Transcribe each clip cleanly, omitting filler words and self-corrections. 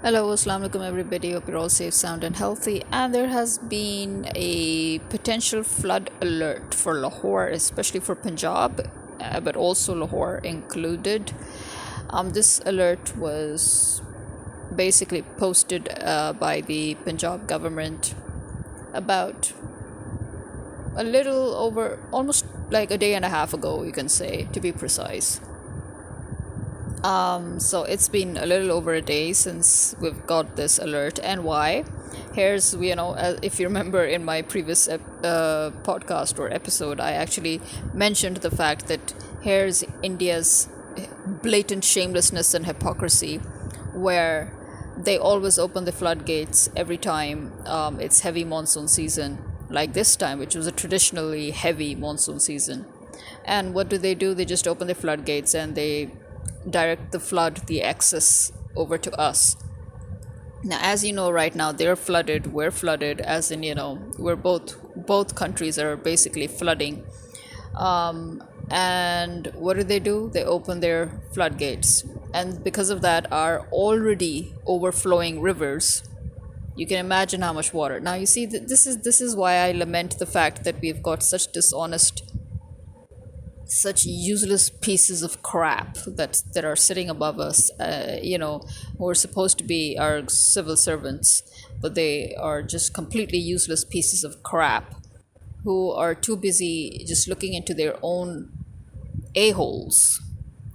Hello, assalamu alaikum everybody. Hope you're all safe, sound, and healthy. And there has been a potential flood alert for Lahore, especially for Punjab, but also Lahore included. This alert was basically posted by the Punjab government about a little over almost like a day and a half ago, you can say, to be precise. So it's been a little over a day since we've got this alert, and why? Here's, if you remember in my previous podcast or episode, I actually mentioned the fact that here's India's blatant shamelessness and hypocrisy, where they always open the floodgates every time it's heavy monsoon season, like this time, which was a traditionally heavy monsoon season. And what do? They just open the floodgates and they direct the excess over to us. Now, as you know, right now we're flooded, as in, we're both countries are basically flooding. And what do? They open their floodgates, and because of that, our already overflowing rivers, you can imagine how much water. Now, you see, this is why I lament the fact that we've got such useless pieces of crap that are sitting above us, who are supposed to be our civil servants, but they are just completely useless pieces of crap who are too busy just looking into their own a-holes,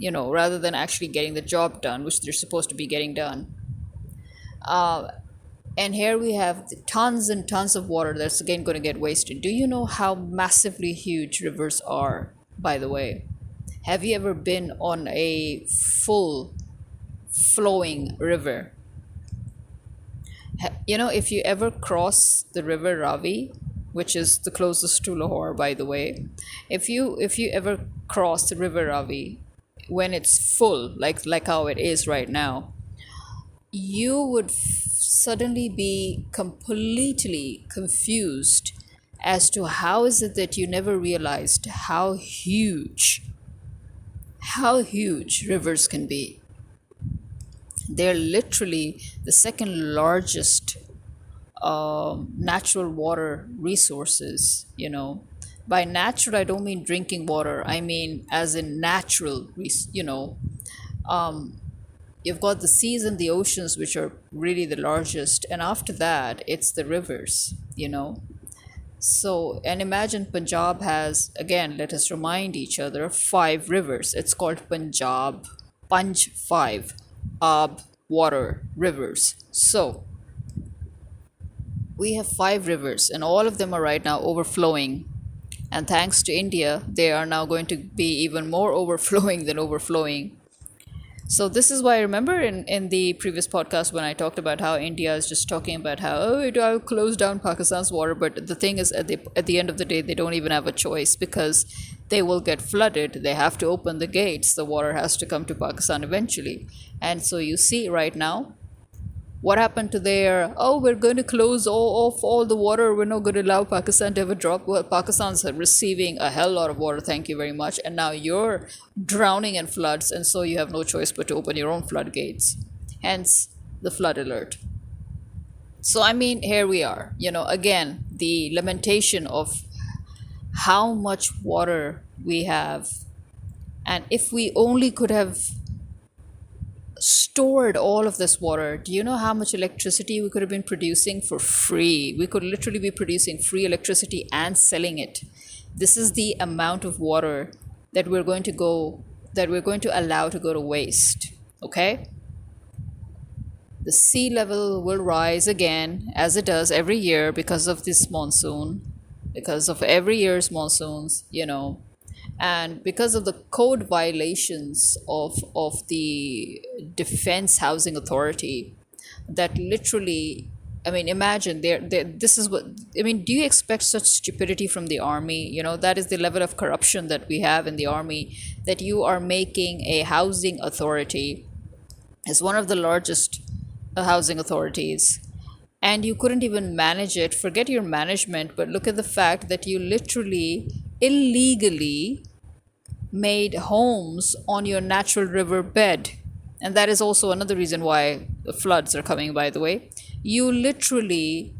rather than actually getting the job done, which they're supposed to be getting done. And here we have tons and tons of water that's again going to get wasted. Do you know how massively huge rivers are, by the way? Have you ever been on a full flowing river? If you ever cross the river Ravi, which is the closest to Lahore, by the way, if you ever cross the river Ravi when it's full, like how it is right now, you would suddenly be completely confused as to how is it that you never realized how huge rivers can be. They're literally the second largest natural water resources. By natural, I don't mean drinking water, I mean as in natural. You've got the seas and the oceans, which are really the largest, and after that it's the rivers. So, and imagine Punjab has, again, let us remind each other, 5 rivers. It's called Punjab, Punj 5, Ab, water, rivers. So, we have 5 rivers, and all of them are right now overflowing. And thanks to India, they are now going to be even more overflowing than overflowing. So this is why I remember in the previous podcast when I talked about how India is just talking about how, oh, it'll close down Pakistan's water. But the thing is, at the end of the day, they don't even have a choice, because they will get flooded. They have to open the gates. The water has to come to Pakistan eventually. And so you see right now, what happened to their, oh, we're going to close off all the water, we're not going to allow Pakistan to have a drop? Well, Pakistan's receiving a hell lot of water, thank you very much, and now you're drowning in floods, and so you have no choice but to open your own floodgates, hence the flood alert. So I mean, here we are, again, the lamentation of how much water we have, and if we only could have stored all of this water, do you know how much electricity we could have been producing for free? We could literally be producing free electricity and selling it. This is the amount of water that we're going to allow to go to waste. Okay? The sea level will rise again, as it does every year, because of this monsoon, because of every year's monsoons. And because of the code violations of the Defense Housing Authority, that literally, I mean, imagine this is what I mean. Do you expect such stupidity from the army? That is the level of corruption that we have in the army, that you are making a housing authority as one of the largest housing authorities, and you couldn't even manage it. Forget your management, but look at the fact that you literally illegally made homes on your natural river bed. and that is also another reason why the floods are coming, by the way. You literally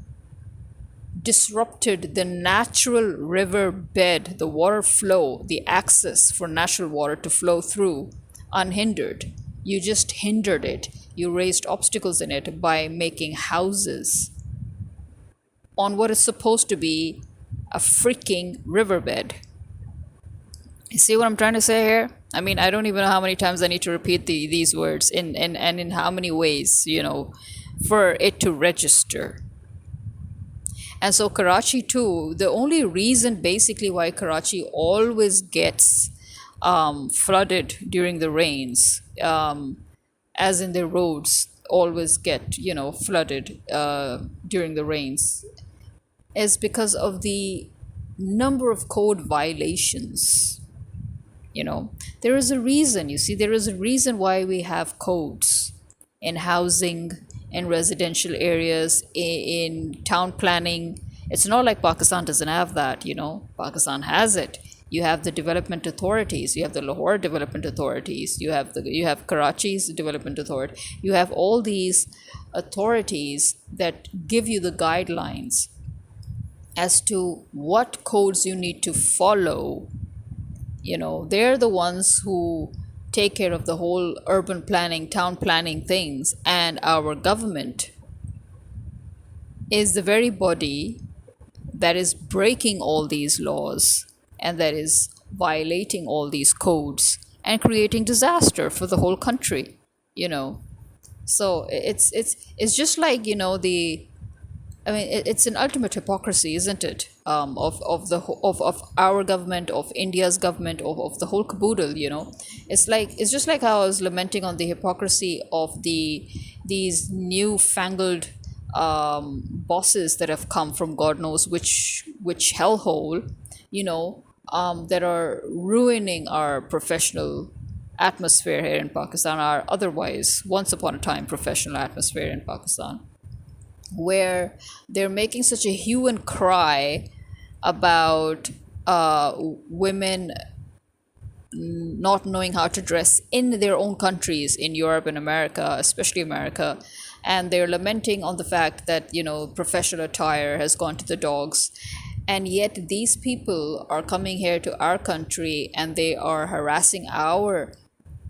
disrupted the natural river bed, the water flow, the access for natural water to flow through unhindered. You just hindered it. You raised obstacles in it by making houses on what is supposed to be a freaking riverbed. You see what I'm trying to say here? I mean, I don't even know how many times I need to repeat these words and in how many ways, for it to register. And so Karachi too, the only reason basically why Karachi always gets flooded during the rains, as in the roads always get, flooded during the rains, is because of the number of code violations. There is a reason, you see, there is a reason why we have codes in housing, in residential areas, in town planning. It's not like Pakistan doesn't have that. Pakistan has it. You have the development authorities, you have the Lahore development authorities, you have Karachi's development authority. You have all these authorities that give you the guidelines as to what codes you need to follow. They're the ones who take care of the whole urban planning, town planning things, and our government is the very body that is breaking all these laws and that is violating all these codes and creating disaster for the whole country. So it's just like, the I mean, it's an ultimate hypocrisy, isn't it? Of our government, of India's government, of the whole caboodle. It's just like how I was lamenting on the hypocrisy of these newfangled bosses that have come from God knows which hellhole, that are ruining our professional atmosphere here in Pakistan, our otherwise once upon a time professional atmosphere in Pakistan, where they're making such a hue and cry about women not knowing how to dress in their own countries, in Europe and America, especially America. And they're lamenting on the fact that, professional attire has gone to the dogs. And yet these people are coming here to our country and they are harassing our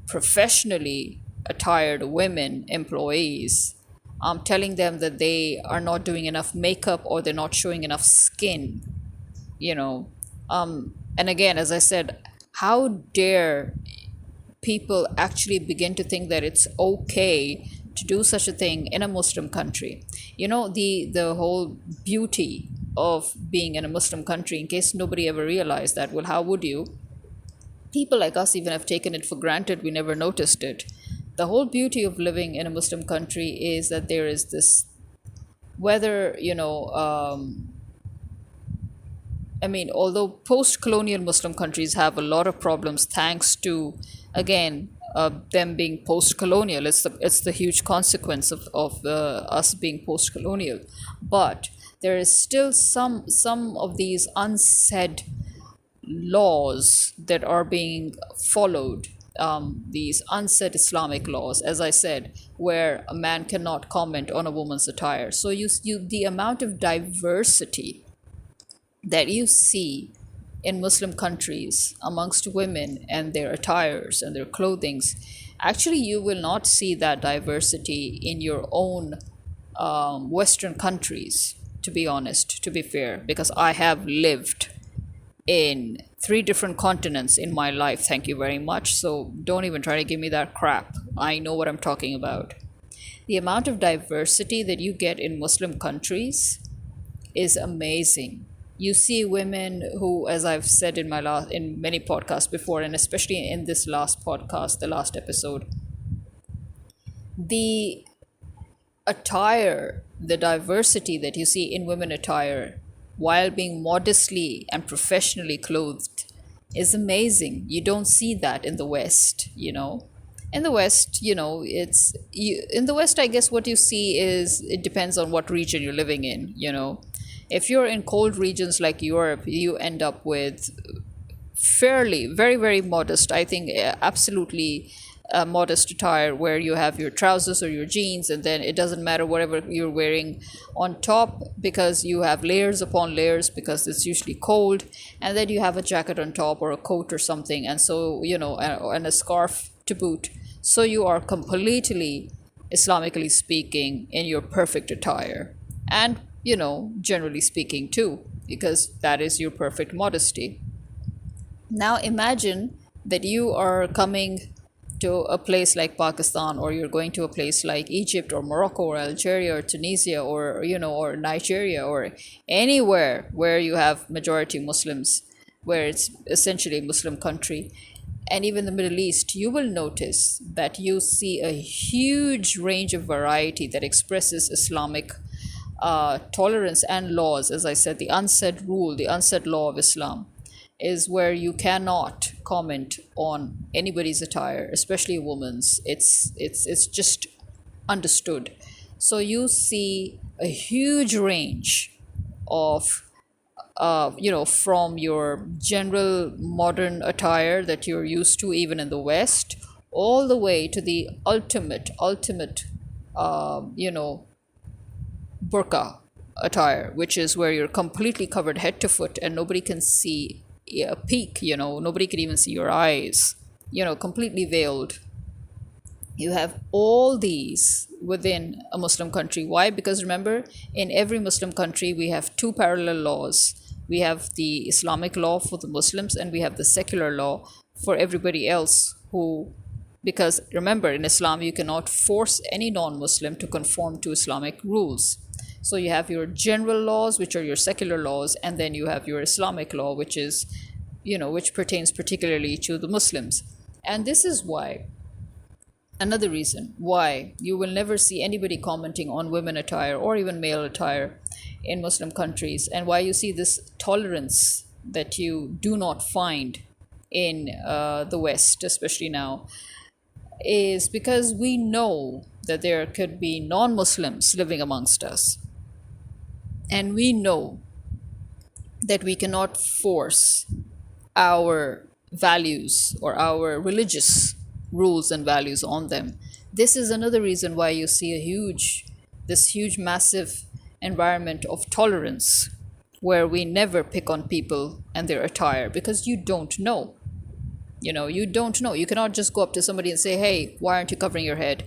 professionally attired women employees, telling them that they are not doing enough makeup or they're not showing enough skin, and again, as I said, how dare people actually begin to think that it's okay to do such a thing in a Muslim country? The whole beauty of being in a Muslim country, in case nobody ever realized that, well, how would you? People like us even have taken it for granted, we never noticed it. The whole beauty of living in a Muslim country is that there is this, whether, although post-colonial Muslim countries have a lot of problems thanks to, again, them being post-colonial. It's the huge consequence of us being post-colonial. But there is still some of these unsaid laws that are being followed, these unsaid Islamic laws, as I said, where a man cannot comment on a woman's attire. So the amount of diversity that you see in Muslim countries amongst women and their attires and their clothings, actually you will not see that diversity in your own Western countries, to be honest, to be fair, because I have lived in 3 different continents in my life, thank you very much. So don't even try to give me that crap. I know what I'm talking about. The amount of diversity that you get in Muslim countries is amazing. You see women who, as I've said in many podcasts before, and especially in this last podcast, the last episode, the attire, the diversity that you see in women attire while being modestly and professionally clothed is amazing. You don't see that in the West, In the West, in the West, I guess what you see is, it depends on what region you're living in, If you're in cold regions like Europe, you end up with fairly, very, very modest, I think, absolutely modest attire where you have your trousers or your jeans, and then it doesn't matter whatever you're wearing on top because you have layers upon layers because it's usually cold, and then you have a jacket on top or a coat or something, and so and a scarf to boot. So you are completely, Islamically speaking, in your perfect attire, and generally speaking too, because that is your perfect modesty. Now imagine that you are coming to a place like Pakistan, or you're going to a place like Egypt or Morocco or Algeria or Tunisia or or Nigeria or anywhere where you have majority Muslims, where it's essentially a Muslim country, and even the Middle East, you will notice that you see a huge range of variety that expresses Islamic tolerance and laws. As I said, the unsaid rule, the unsaid law of Islam is where you cannot comment on anybody's attire, especially a woman's. It's just understood. So you see a huge range of from your general modern attire that you're used to even in the West, all the way to the ultimate burqa attire, which is where you're completely covered head to foot and nobody can see a peak, nobody can even see your eyes, completely veiled. You have all these within a Muslim country. Why? Because remember, in every Muslim country, we have two parallel laws. We have the Islamic law for the Muslims, and we have the secular law for everybody else because remember, in Islam, you cannot force any non-Muslim to conform to Islamic rules. So you have your general laws, which are your secular laws, and then you have your Islamic law, which is, which pertains particularly to the Muslims. And this is why, another reason why you will never see anybody commenting on women attire or even male attire in Muslim countries, and why you see this tolerance that you do not find in the West, especially now, is because we know that there could be non-Muslims living amongst us. And we know that we cannot force our values or our religious rules and values on them. This is another reason why you see this huge, massive environment of tolerance where we never pick on people and their attire, because you don't know. You don't know. You cannot just go up to somebody and say, hey, why aren't you covering your head?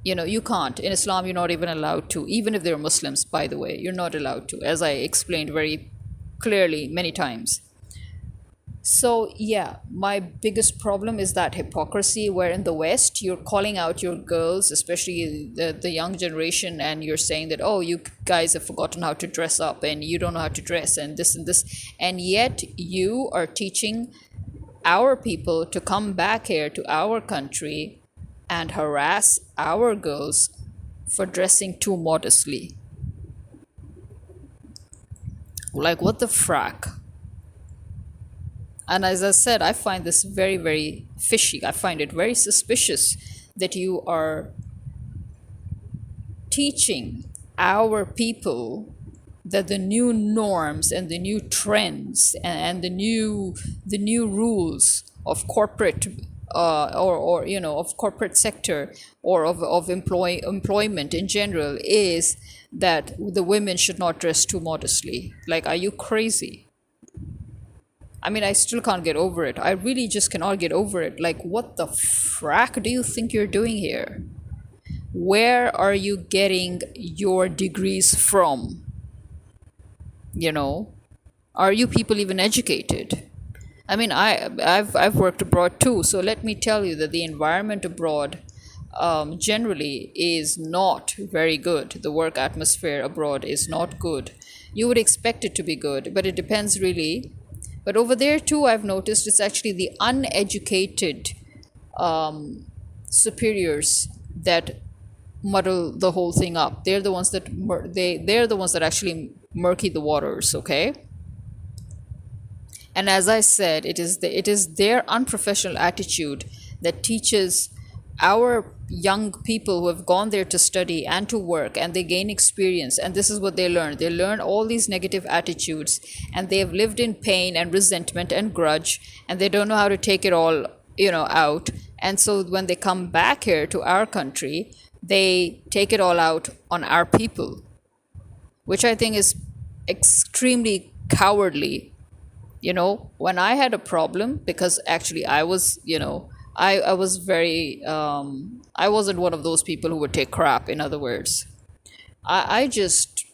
You can't. In Islam, you're not even allowed to. Even if they're Muslims, by the way, you're not allowed to, as I explained very clearly many times. So, yeah, my biggest problem is that hypocrisy, where in the West, you're calling out your girls, especially the young generation, and you're saying that, oh, you guys have forgotten how to dress up, and you don't know how to dress, and this and this. And yet, you are teaching our people to come back here to our country and harass our girls for dressing too modestly. Like, what the frack? And as I said, I find this very, very fishy. I find it very suspicious that you are teaching our people that the new norms and the new trends and the new rules of corporate or of corporate sector or of employment in general is that the women should not dress too modestly. Like, are you crazy? I mean, I still can't get over it. I really just cannot get over it. Like, what the frack do you think you're doing here? Where are you getting your degrees from? Are you people even educated? I mean, I've worked abroad too, so let me tell you that the environment abroad generally is not very good. The work atmosphere abroad is not good. You would expect it to be good, but it depends really. But over there too, I've noticed it's actually the uneducated superiors that muddle the whole thing up. They're the ones that they're the ones that actually murky the waters. Okay. And as I said, it is their unprofessional attitude that teaches our young people who have gone there to study and to work, and they gain experience, and this is what they learn. They learn all these negative attitudes, and they have lived in pain and resentment and grudge, and they don't know how to take it all out. And so when they come back here to our country, they take it all out on our people, which I think is extremely cowardly. When I had a problem, because actually I was, I was very, I wasn't one of those people who would take crap, in other words. I just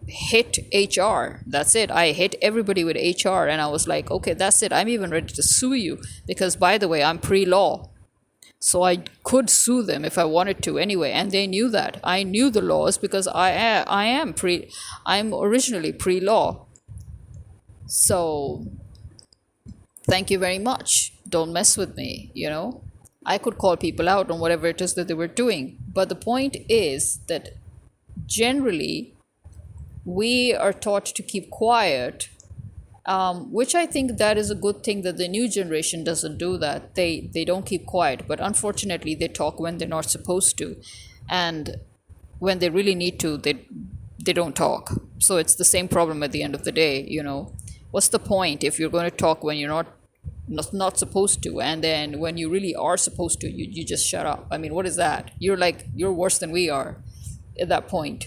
hit HR. That's it. I hit everybody with HR, and I was like, okay, that's it. I'm even ready to sue you because, by the way, I'm pre law. So I could sue them if I wanted to anyway, and they knew that. I knew the laws because I'm originally pre law. So thank you very much. Don't mess with me. I could call people out on whatever it is that they were doing. But the point is that generally we are taught to keep quiet, which I think that is a good thing that the new generation doesn't do that. They don't keep quiet, but unfortunately they talk when they're not supposed to. And when they really need to, they don't talk. So it's the same problem at the end of the day. What's the point if you're going to talk when you're not supposed to, and then when you really are supposed to, you just shut up? I mean, what is that? You're worse than we are at that point.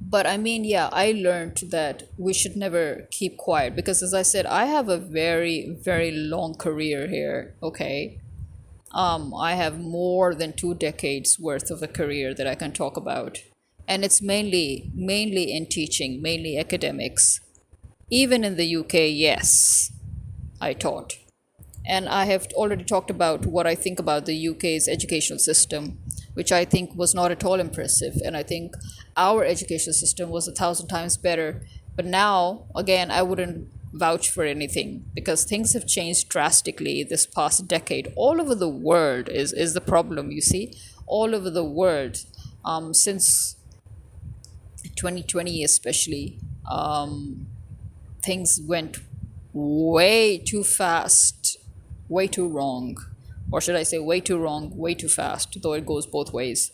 But I mean, yeah, I learned that we should never keep quiet because, as I said, I have a very, very long career here. Okay. I have more than 2 decades worth of a career that I can talk about. And it's mainly in teaching, mainly academics. Even in the UK, yes, I taught. And I have already talked about what I think about the UK's educational system, which I think was not at all impressive. And I think our education system was 1,000 times better. But now, again, I wouldn't vouch for anything because things have changed drastically this past decade. All over the world is the problem, you see. All over the world, since 2020 especially, things went way too fast, way too wrong, or should I say way too wrong, way too fast, though it goes both ways.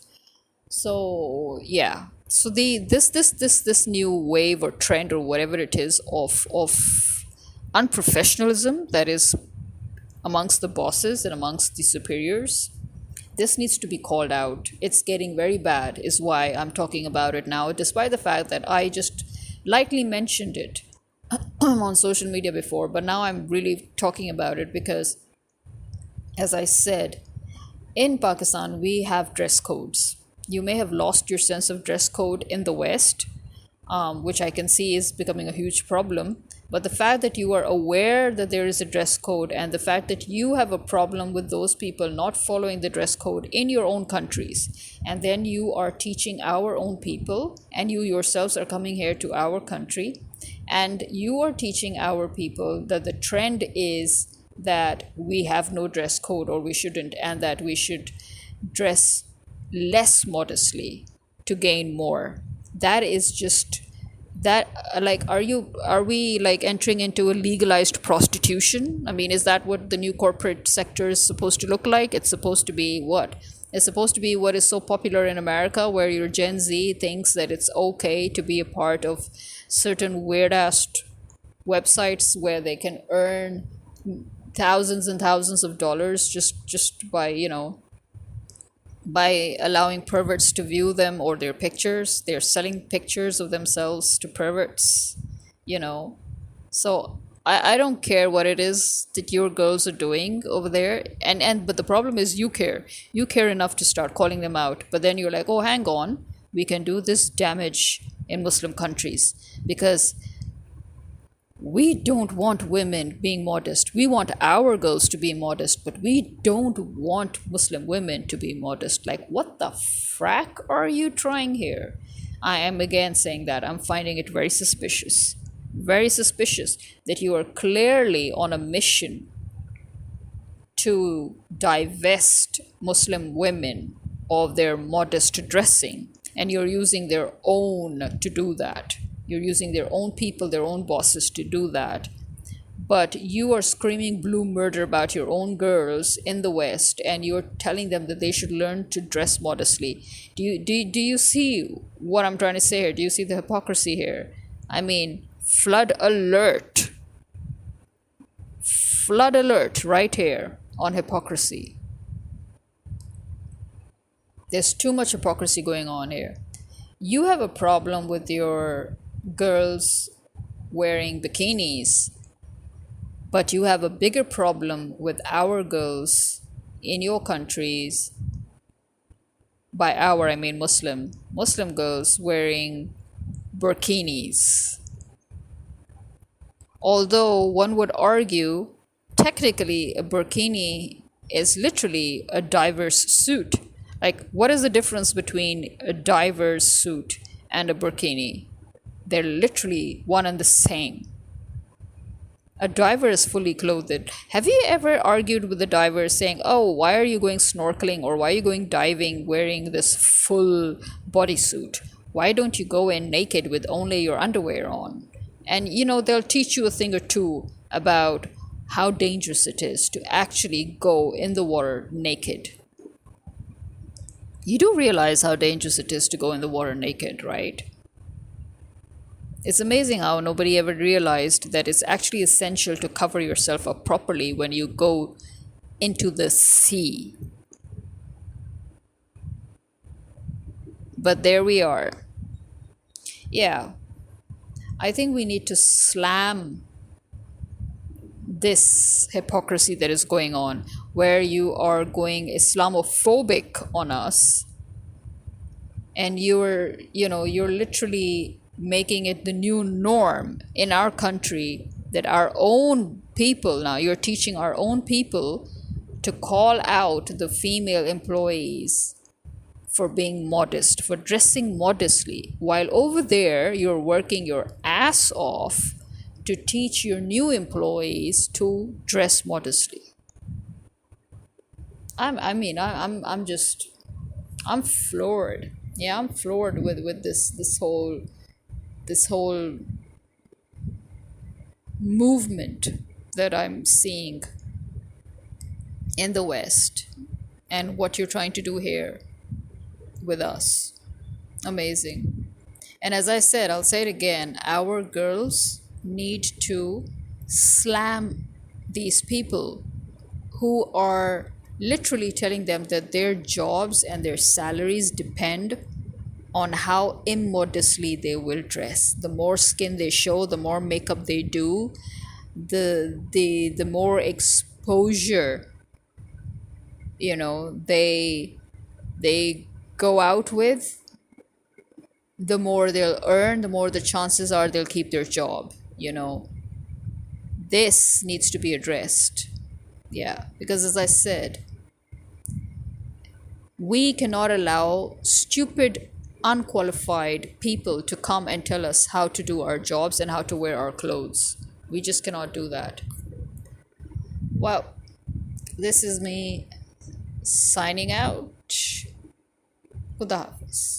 So yeah, so this new wave or trend or whatever it is of unprofessionalism that is amongst the bosses and amongst the superiors, this needs to be called out. It's getting very bad, is why I'm talking about it now, despite the fact that I just lightly mentioned it on social media before, but now I'm really talking about it because, as I said, in Pakistan we have dress codes. You may have lost your sense of dress code in the West, which I can see is becoming a huge problem. But the fact that you are aware that there is a dress code and the fact that you have a problem with those people not following the dress code in your own countries, and then you are teaching our own people, and you yourselves are coming here to our country, and you are teaching our people that the trend is that we have no dress code or we shouldn't, and that we should dress less modestly to gain more. That is just that, like, are we like entering into a legalized prostitution? I mean, is that what the new corporate sector is supposed to look like? It's supposed to be what? It's supposed to be what is so popular in America, where your Gen Z thinks that it's okay to be a part of certain weird ass websites where they can earn thousands and thousands of dollars just by by allowing perverts to view them or their pictures. They're selling pictures of themselves to perverts, you know. So I don't care what it is that your girls are doing over there. And but the problem is you care. You care enough to start calling them out. But then you're like, oh, hang on, we can do this damage in Muslim countries because we don't want women being modest. We want our girls to be modest, but we don't want Muslim women to be modest. Like, what the frack are you trying here? I am again saying that I'm finding it very suspicious that you are clearly on a mission to divest Muslim women of their modest dressing, and you're using their own to do that. You're using their own people, their own bosses to do that. But you are screaming blue murder about your own girls in the West, and you're telling them that they should learn to dress modestly. Do you see what I'm trying to say here? Do you see the hypocrisy here? I mean, flood alert. flood alert right here on hypocrisy. There's too much hypocrisy going on here. You have a problem with your girls wearing bikinis, but you have a bigger problem with our girls in your countries. By our, I mean Muslim girls wearing burkinis. Although one would argue, technically, a burkini is literally a diver's suit. Like, what is the difference between a diver's suit and a burkini? They're literally one and the same. A diver is fully clothed. Have you ever argued with a diver saying, "Oh, why are you going snorkeling or why are you going diving wearing this full bodysuit? Why don't you go in naked with only your underwear on?" And they'll teach you a thing or two about how dangerous it is to actually go in the water naked. You do realize how dangerous it is to go in the water naked, right? It's amazing how nobody ever realized that it's actually essential to cover yourself up properly when you go into the sea. But there we are. Yeah, I think we need to slam this hypocrisy that is going on, where you are going Islamophobic on us, and you're literally making it the new norm in our country that our own people, now you're teaching our own people to call out the female employees for being modest, for dressing modestly, while over there you're working your ass off to teach your new employees to dress modestly. I'm floored. Yeah, I'm floored with this whole movement that I'm seeing in the West and what you're trying to do here with us. Amazing. And as I said, I'll say it again, our girls need to slam these people who are literally telling them that their jobs and their salaries depend on how immodestly they will dress. The more skin they show, the more makeup they do, the more exposure they go out with, the more they'll earn, the more the chances are they'll keep their job. This needs to be addressed. Yeah, because as I said, we cannot allow stupid, unqualified people to come and tell us how to do our jobs and how to wear our clothes. We just cannot do that. Well, this is me signing out. Khuda Hafiz.